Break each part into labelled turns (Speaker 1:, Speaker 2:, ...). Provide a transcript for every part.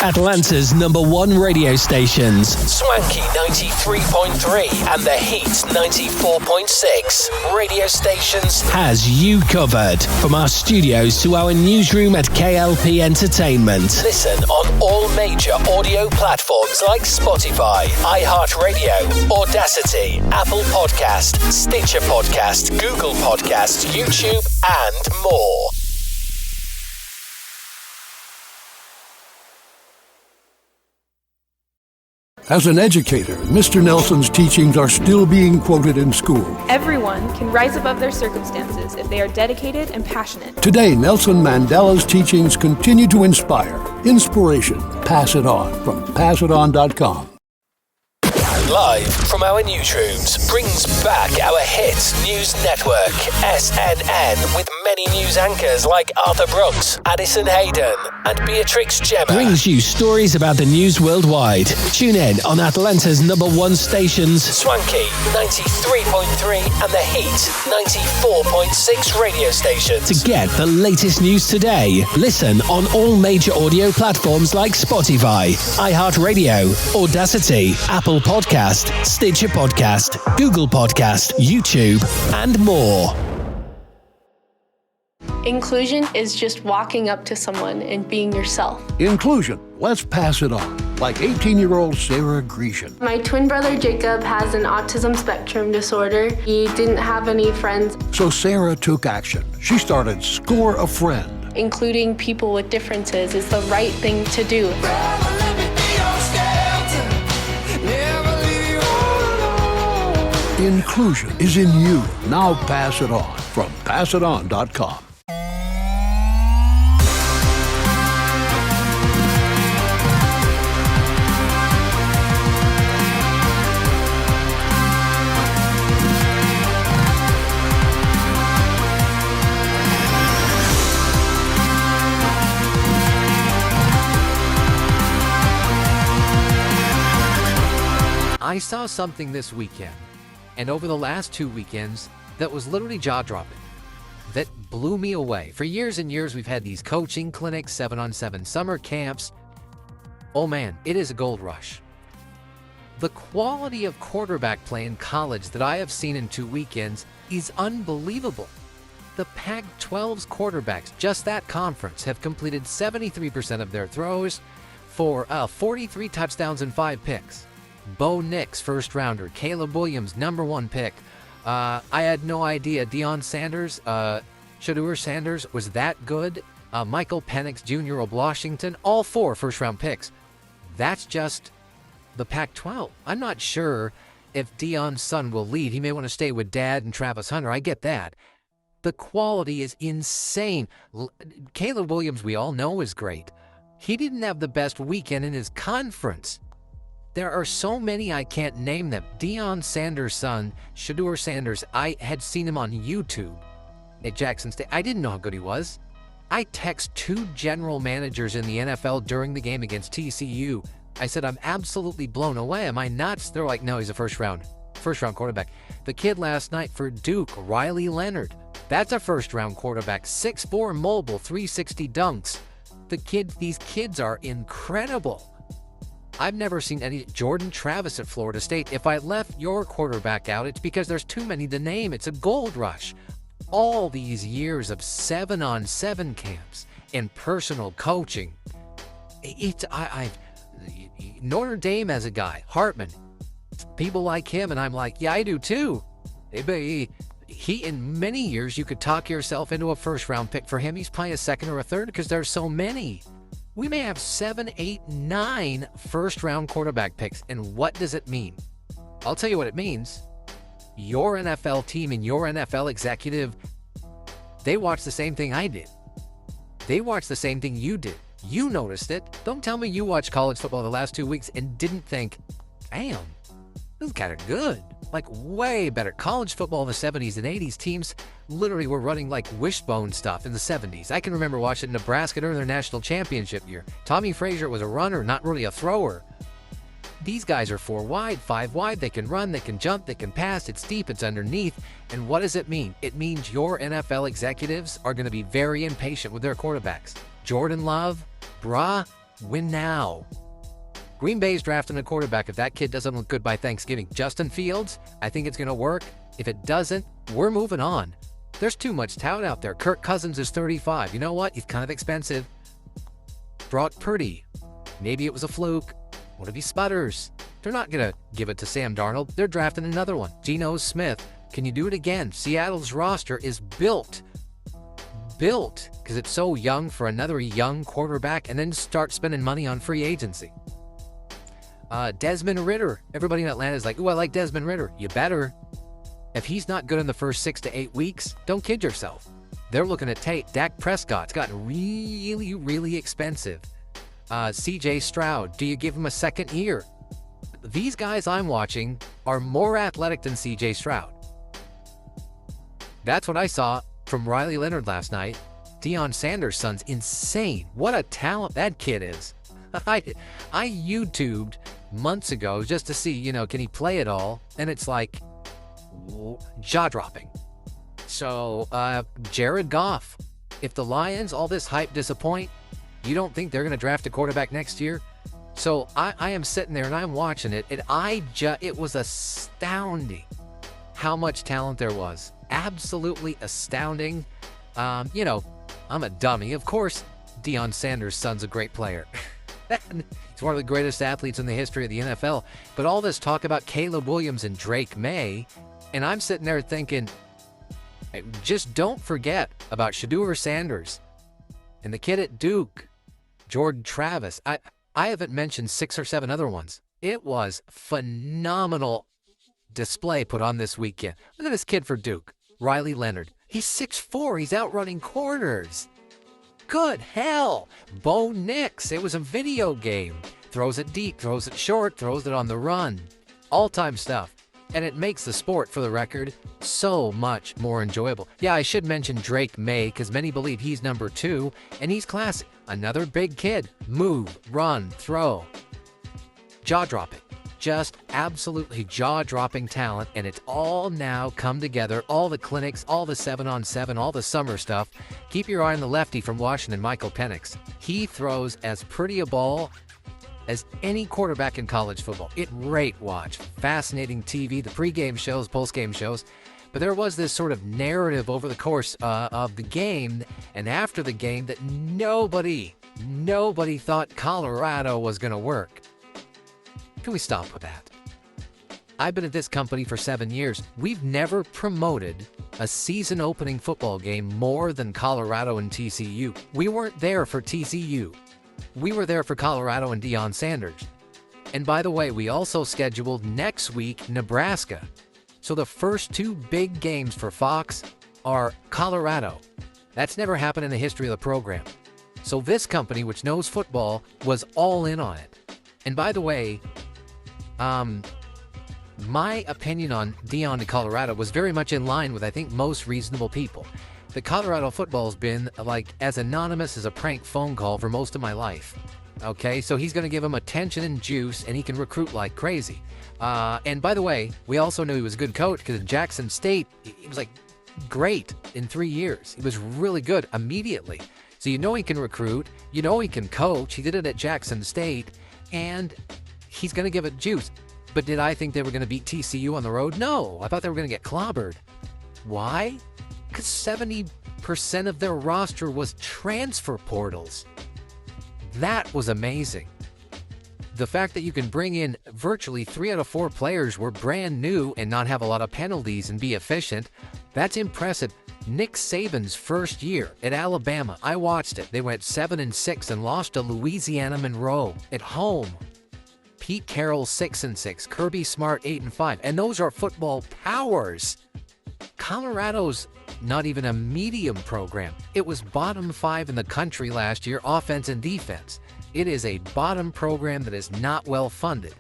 Speaker 1: Atlanta's #1 radio stations, Swanky 93.3 and The Heat 94.6 radio stations, has you covered. From our studios to our newsroom at K.L.P. Entertainment. Listen on all major audio platforms like Spotify, iHeartRadio, Audacity, Apple Podcast, Stitcher Podcast, Google Podcast, YouTube, and more.
Speaker 2: As an educator, Mr. Nelson's teachings are still being quoted in school.
Speaker 3: Everyone can rise above their circumstances if they are dedicated and passionate.
Speaker 2: Today, Nelson Mandela's teachings continue to inspire. Inspiration. Pass it on from passiton.com.
Speaker 1: Live from our newsrooms brings back our hit news network, SNN, with many news anchors like Arthur Brooks, Addison Hayden, and Beatrix Gemma. Brings you stories about the news worldwide. Tune in on Atlanta's #1 stations, Swanky 93.3 and The Heat 94.6 radio stations. To get the latest news today, listen on all major audio platforms like Spotify, iHeartRadio, Audacity, Apple Podcast, Stitcher Podcast, Google Podcast, YouTube, and more.
Speaker 4: Inclusion is just walking up to someone and being yourself.
Speaker 2: Inclusion. Let's pass it on. Like 18-year-old Sarah Grecian.
Speaker 4: My twin brother Jacob has an autism spectrum disorder. He didn't have any friends.
Speaker 2: So Sarah took action. She started Score a Friend.
Speaker 4: Including people with differences is the right thing to do.
Speaker 2: Inclusion is in you. Now pass it on from passiton.com.
Speaker 5: I saw something this weekend, and over the last 2 weekends, that was literally jaw-dropping, that blew me away. For years and years, we've had these coaching clinics, 7-on-7 summer camps. Oh man, it is a gold rush. The quality of quarterback play in college that I have seen in 2 weekends is unbelievable. The Pac-12's quarterbacks, just that conference, have completed 73% of their throws for 43 touchdowns and 5 picks. Bo Nix, first rounder. Caleb Williams, #1 pick. I had no idea Deion Sanders, Shedeur Sanders was that good. Michael Penix Jr. of Washington, all 4 first-round picks. That's just the Pac-12. I'm not sure if Deion's son will lead. He may want to stay with Dad and Travis Hunter. I get that. The quality is insane. Caleb Williams, we all know, is great. He didn't have the best weekend in his conference. There are so many I can't name them. Deion Sanders' son, Shedeur Sanders, I had seen him on YouTube at Jackson State. I didn't know how good he was. I text 2 general managers in the NFL during the game against TCU. I said, I'm absolutely blown away. Am I nuts? They're like, no, he's a first round quarterback. The kid last night for Duke, Riley Leonard, that's a first-round quarterback. 6'4", mobile, 360 dunks. These kids are incredible. I've never seen any. Jordan Travis at Florida State. If I left your quarterback out, it's because there's too many to name. It's a gold rush. All these years of 7-on-7 camps and personal coaching. Notre Dame as a guy, Hartman. People like him, and I'm like, yeah, I do too. He in many years, you could talk yourself into a first-round pick. For him, he's probably a second or a third because there's so many. We may have 7, 8, 9 first-round quarterback picks, and what does it mean? I'll tell you what it means. Your NFL team and your NFL executive, they watched the same thing I did. They watched the same thing you did. You noticed it. Don't tell me you watched college football the last 2 weeks and didn't think, damn, this is kind of good. Like, way better. College football in the 70s and 80s, teams literally were running like wishbone stuff in the 70s. I can remember watching Nebraska during their national championship year. Tommy Frazier was a runner, not really a thrower. These guys are 4 wide, 5 wide. They can run, they can jump, they can pass. It's deep, it's underneath. And what does it mean? It means your NFL executives are going to be very impatient with their quarterbacks. Jordan Love, Win now. Green Bay's drafting a quarterback if that kid doesn't look good by Thanksgiving. Justin Fields, I think it's going to work. If it doesn't, we're moving on. There's too much talent out there. Kirk Cousins is 35. You know what? He's kind of expensive. Brock Purdy. Maybe it was a fluke. What if he sputters? They're not going to give it to Sam Darnold. They're drafting another one. Geno Smith. Can you do it again? Seattle's roster is built because it's so young for another young quarterback, and then start spending money on free agency. Desmond Ridder. Everybody in Atlanta is like, ooh, I like Desmond Ridder. You better. If he's not good in the first 6 to 8 weeks, don't kid yourself. They're looking at Dak Prescott's gotten really, really expensive. C.J. Stroud, do you give him a second year? These guys I'm watching are more athletic than C.J. Stroud. That's what I saw from Riley Leonard last night. Deion Sanders' son's insane. What a talent that kid is. I YouTubed months ago just to see, can he play it all? And it's like jaw-dropping. So, Jared Goff. If the Lions, all this hype disappoint, you don't think they're going to draft a quarterback next year? So I am sitting there and I'm watching it, and it was astounding how much talent there was. Absolutely astounding. I'm a dummy. Of course, Deion Sanders' son's a great player. He's one of the greatest athletes in the history of the NFL. But all this talk about Caleb Williams and Drake May, and I'm sitting there thinking, just don't forget about Shedeur Sanders and the kid at Duke, Jordan Travis. I haven't mentioned 6 or 7 other ones. It was phenomenal display put on this weekend. Look at this kid for Duke, Riley Leonard. He's 6'4". He's outrunning corners. Good hell. Bo Nix. It was a video game. Throws it deep, throws it short, throws it on the run. All-time stuff. And it makes the sport, for the record, so much more enjoyable. Yeah, I should mention Drake May, because many believe he's number 2, and he's classic. Another big kid. Move, run, throw. Jaw-dropping. Just absolutely jaw-dropping talent, and it's all now come together. All the clinics, all the 7-on-7, all the summer stuff. Keep your eye on the lefty from Washington, Michael Penix. He throws as pretty a ball as any quarterback in college football. Great watch. Fascinating TV, the pregame shows, postgame shows. But there was this sort of narrative over the course of the game and after the game that nobody thought Colorado was going to work. Can we stop with that? I've been at this company for 7 years. We've never promoted a season-opening football game more than Colorado and TCU. We weren't there for TCU. We were there for Colorado and Deion Sanders. And by the way, we also scheduled next week Nebraska. So the first 2 big games for Fox are Colorado. That's never happened in the history of the program. So this company, which knows football, was all in on it. And by the way, my opinion on Deion to Colorado was very much in line with, I think, most reasonable people. The Colorado football's been like as anonymous as a prank phone call for most of my life. Okay, so he's going to give him attention and juice, and he can recruit like crazy. And by the way, we also knew he was a good coach because at Jackson State, he was like great in 3 years. He was really good immediately. So you know he can recruit, you know he can coach. He did it at Jackson State, and he's going to give it juice. But did I think they were going to beat TCU on the road? No, I thought they were going to get clobbered. Why? Because 70% of their roster was transfer portals. That was amazing. The fact that you can bring in virtually 3 out of 4 players were brand new and not have a lot of penalties and be efficient, that's impressive. Nick Saban's first year at Alabama, I watched it. They went 7-6 and lost to Louisiana Monroe at home. Pete Carroll 6-6, Kirby Smart 8-5, and those are football powers. Colorado's not even a medium program. It was bottom 5 in the country last year, offense and defense. It is a bottom program that is not well funded.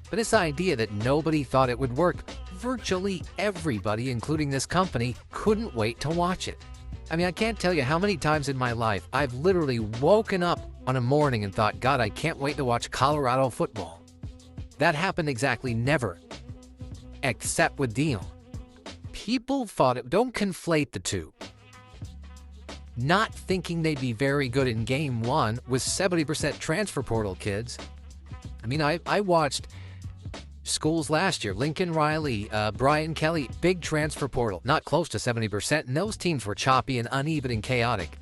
Speaker 5: But this idea that nobody thought it would work, virtually everybody, including this company, couldn't wait to watch it. I mean, I can't tell you how many times in my life I've literally woken up on a morning and thought, God, I can't wait to watch Colorado football. That happened exactly never, except with Deion. People thought it. Don't conflate the two. not thinking they'd be very good in game one with 70% transfer portal kids. I mean, I watched schools last year, Lincoln Riley, Brian Kelly, big transfer portal, not close to 70%, and those teams were choppy and uneven and chaotic.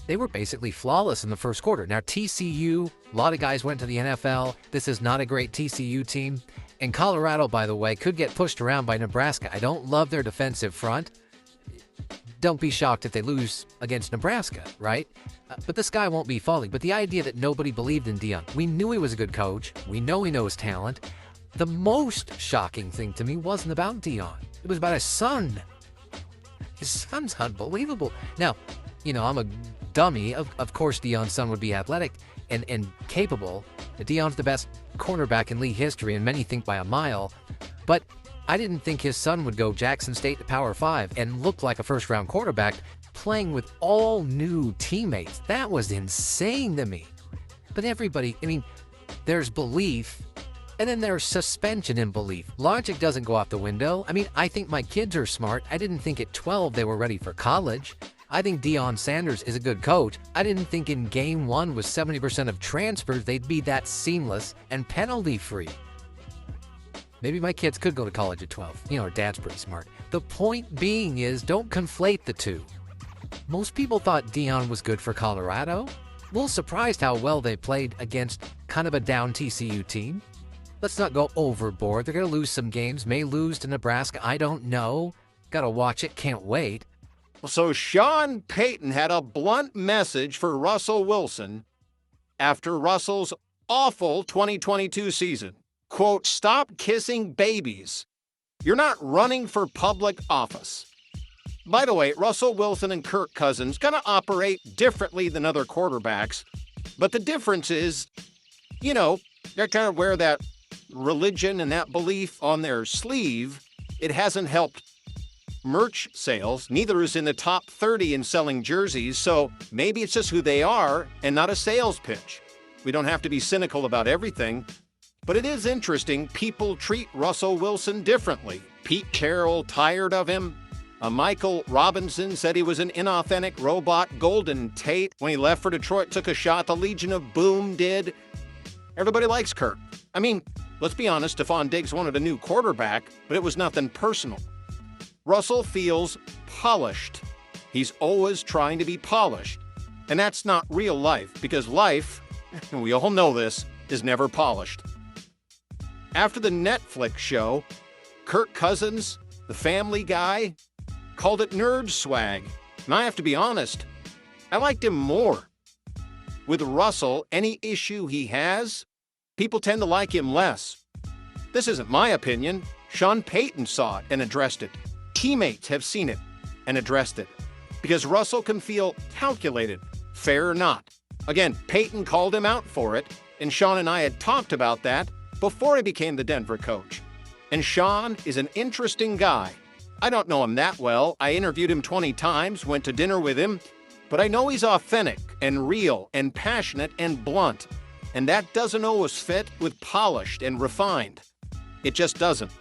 Speaker 5: They were basically flawless in the first quarter. Now, TCU, a lot of guys went to the NFL. This is not a great TCU team. And Colorado, by the way, could get pushed around by Nebraska. I don't love their defensive front. Don't be shocked if they lose against Nebraska, right? But the sky won't be falling. But the idea that nobody believed in Deion, we knew he was a good coach. We know he knows talent. The most shocking thing to me wasn't about Deion. It was about his son. His son's unbelievable. Now, you know, I'm a dummy. Of course, Deion's son would be athletic and capable. Deion's the best cornerback in league history, and many think by a mile. But I didn't think his son would go Jackson State to Power 5 and look like a first-round quarterback playing with all new teammates. That was insane to me. But everybody, I mean, there's belief, and then there's suspension in belief. Logic doesn't go out the window. I mean, I think my kids are smart. I didn't think at 12 they were ready for college. I think Deion Sanders is a good coach. I didn't think in game one with 70% of transfers they'd be that seamless and penalty-free. Maybe my kids could go to college at 12. You know, our dad's pretty smart. The point being is, don't conflate the two. Most people thought Deion was good for Colorado. A little surprised how well they played against kind of a down TCU team. Let's not go overboard. They're going to lose some games, may lose to Nebraska. I don't know. Got to watch it. Can't wait.
Speaker 6: So Sean Payton had a blunt message for Russell Wilson after Russell's awful 2022 season. Quote, "Stop kissing babies. You're not running for public office." By the way, Russell Wilson and Kirk Cousins going to operate differently than other quarterbacks. But the difference is, you know, they're kind of wear that religion and that belief on their sleeve. It hasn't helped merch sales. Neither is in the top 30 in selling jerseys. So maybe it's just who they are and not a sales pitch. We don't have to be cynical about everything. But it is interesting, people treat Russell Wilson differently. Pete Carroll tired of him. Michael Robinson said he was an inauthentic robot. Golden Tate, when he left for Detroit, took a shot. The Legion of Boom did. Everybody likes Kirk. I mean, let's be honest, Stephon Diggs wanted a new quarterback, but it was nothing personal. Russell feels polished. He's always trying to be polished. And that's not real life, because life, and we all know this, is never polished. After the Netflix show, Kirk Cousins, the Family Guy, called it nerd swag. And I have to be honest, I liked him more. With Russell, any issue he has, people tend to like him less. This isn't my opinion. Sean Payton saw it and addressed it. Teammates have seen it and addressed it. Because Russell can feel calculated, fair or not. Again, Payton called him out for it, and Sean and I had talked about that before he became the Denver coach. And Sean is an interesting guy. I don't know him that well. I interviewed him 20 times, went to dinner with him, but I know he's authentic and real and passionate and blunt. And that doesn't always fit with polished and refined. It just doesn't.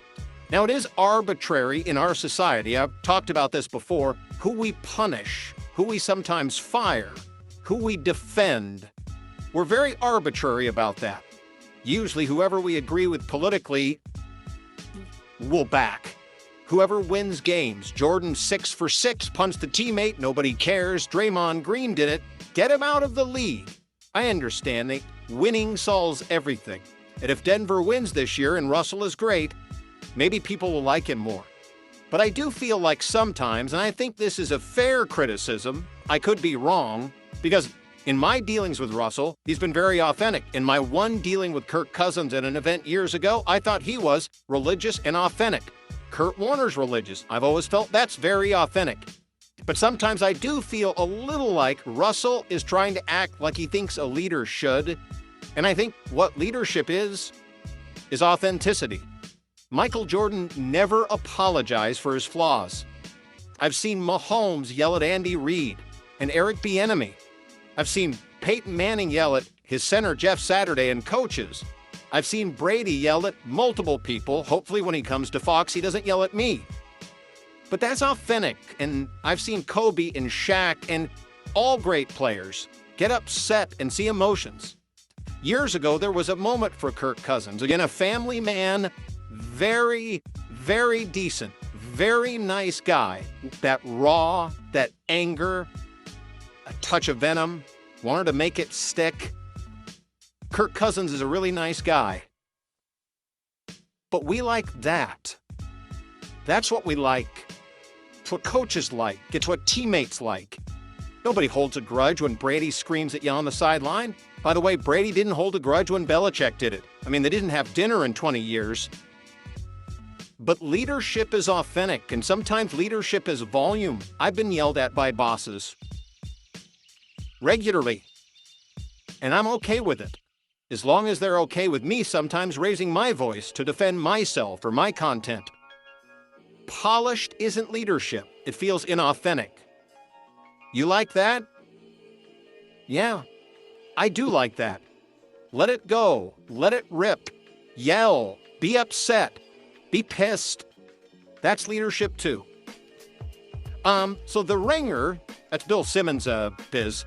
Speaker 6: Now, it is arbitrary in our society. I've talked about this before. Who we punish, who we sometimes fire, who we defend. We're very arbitrary about that. Usually, whoever we agree with politically, we'll back. Whoever wins games. Jordan 6 for 6, punched the teammate, nobody cares. Draymond Green did it. Get him out of the league. I understand that winning solves everything. And if Denver wins this year and Russell is great, maybe people will like him more. But I do feel like sometimes, and I think this is a fair criticism, I could be wrong, because in my dealings with Russell, he's been very authentic. In my one dealing with Kirk Cousins at an event years ago, I thought he was religious and authentic. Kurt Warner's religious. I've always felt that's very authentic. But sometimes I do feel a little like Russell is trying to act like he thinks a leader should. And I think what leadership is authenticity. Michael Jordan never apologized for his flaws. I've seen Mahomes yell at Andy Reid and Eric Bieniemy. I've seen Peyton Manning yell at his center Jeff Saturday and coaches. I've seen Brady yell at multiple people. Hopefully when he comes to Fox, he doesn't yell at me. But that's authentic. And I've seen Kobe and Shaq, and all great players get upset and see emotions. Years ago, there was a moment for Kirk Cousins. Again, a family man, very, very decent, very nice guy. That raw, that anger, a touch of venom, wanted to make it stick. Kirk Cousins is a really nice guy. But we like that. That's what we like. It's what coaches like. It's what teammates like. Nobody holds a grudge when Brady screams at you on the sideline. By the way, Brady didn't hold a grudge when Belichick did it. I mean, they didn't have dinner in 20 years. But leadership is authentic, and sometimes leadership is volume. I've been yelled at by bosses regularly, and I'm okay with it. As long as they're okay with me sometimes raising my voice to defend myself or my content. Polished isn't leadership. It feels inauthentic. You like that? Yeah, I do like that. Let it go. Let it rip. Yell. Be upset. Be pissed. That's leadership too. So the Ringer, that's Bill Simmons' biz,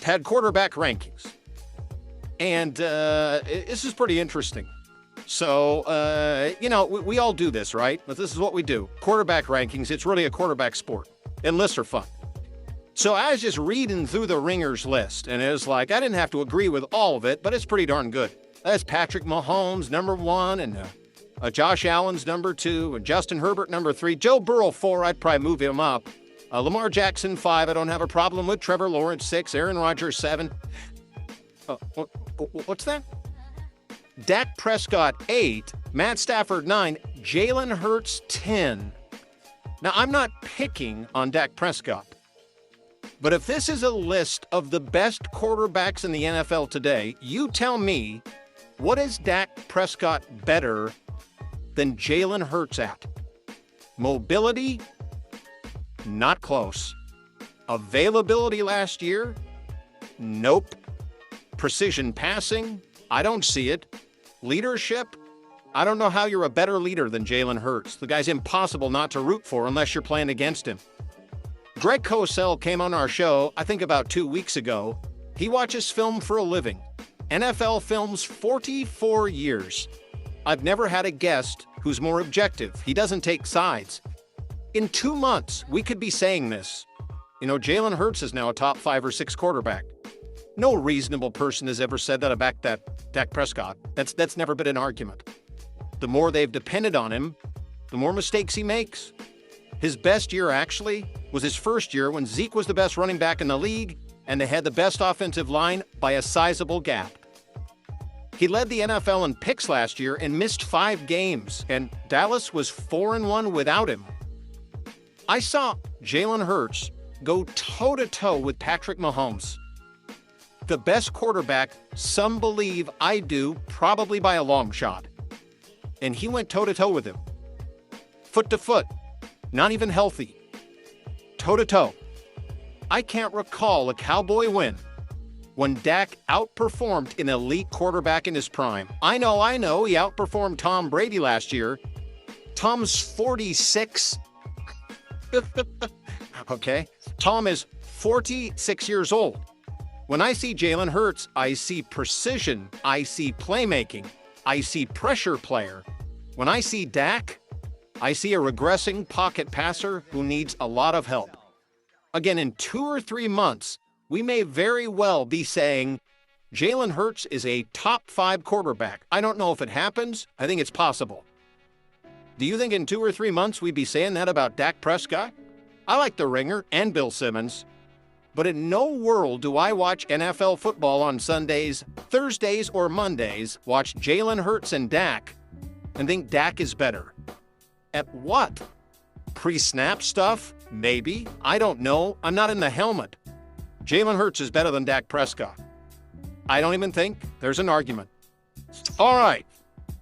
Speaker 6: had quarterback rankings. And this is pretty interesting. So, we all do this, right? But this is what we do. Quarterback rankings, it's really a quarterback sport. And lists are fun. So I was just reading through the Ringer's list, and it was like, I didn't have to agree with all of it, but it's pretty darn good. That's Patrick Mahomes, number 1, and Josh Allen's number 2, and Justin Herbert, number 3. Joe Burrow, 4, I'd probably move him up. Lamar Jackson, 5, I don't have a problem with. Trevor Lawrence, 6. Aaron Rodgers, 7. What's that? Dak Prescott, 8. Matt Stafford, 9. Jalen Hurts, 10. Now, I'm not picking on Dak Prescott. But if this is a list of the best quarterbacks in the NFL today, you tell me, what is Dak Prescott better than Jalen Hurts at? Mobility? Not close. Availability last year? Nope. Precision passing? I don't see it. Leadership? I don't know how you're a better leader than Jalen Hurts. The guy's impossible not to root for unless you're playing against him. Greg Cosell came on our show, I think about 2 weeks ago. He watches film for a living. NFL films 44 years. I've never had a guest who's more objective. He doesn't take sides. In 2 months, we could be saying this. Jalen Hurts is now a top 5 or 6 quarterback. No reasonable person has ever said that about Dak Prescott. That's never been an argument. The more they've depended on him, the more mistakes he makes. His best year, actually, was his first year when Zeke was the best running back in the league and they had the best offensive line by a sizable gap. He led the NFL in picks last year and missed 5 games, and Dallas was 4-1 without him. I saw Jalen Hurts go toe-to-toe with Patrick Mahomes. The best quarterback, some believe, I do, probably by a long shot. And he went toe-to-toe with him. Foot to foot. Not even healthy. Toe-to-toe. I can't recall a Cowboy win when Dak outperformed an elite quarterback in his prime. I know, he outperformed Tom Brady last year. Tom's 46. Okay? Tom is 46 years old. When I see Jalen Hurts, I see precision, I see playmaking, I see pressure player. When I see Dak, I see a regressing pocket passer who needs a lot of help. Again, in 2 or 3 months, we may very well be saying Jalen Hurts is a top 5 quarterback. I don't know if it happens. I think it's possible. Do you think in 2 or 3 months we'd be saying that about Dak Prescott? I like the Ringer and Bill Simmons. But in no world do I watch NFL football on Sundays, Thursdays, or Mondays, watch Jalen Hurts and Dak, and think Dak is better. At what? Pre-snap stuff? Maybe. I don't know. I'm not in the helmet. Jalen Hurts is better than Dak Prescott. I don't even think there's an argument. All right.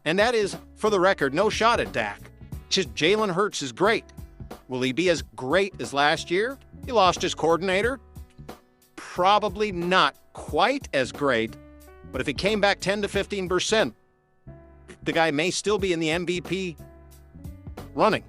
Speaker 6: And that is, for the record, no shot at Dak. Just Jalen Hurts is great. Will he be as great as last year? He lost his coordinator. Probably not quite as great, but if he came back 10 to 15%, the guy may still be in the MVP running.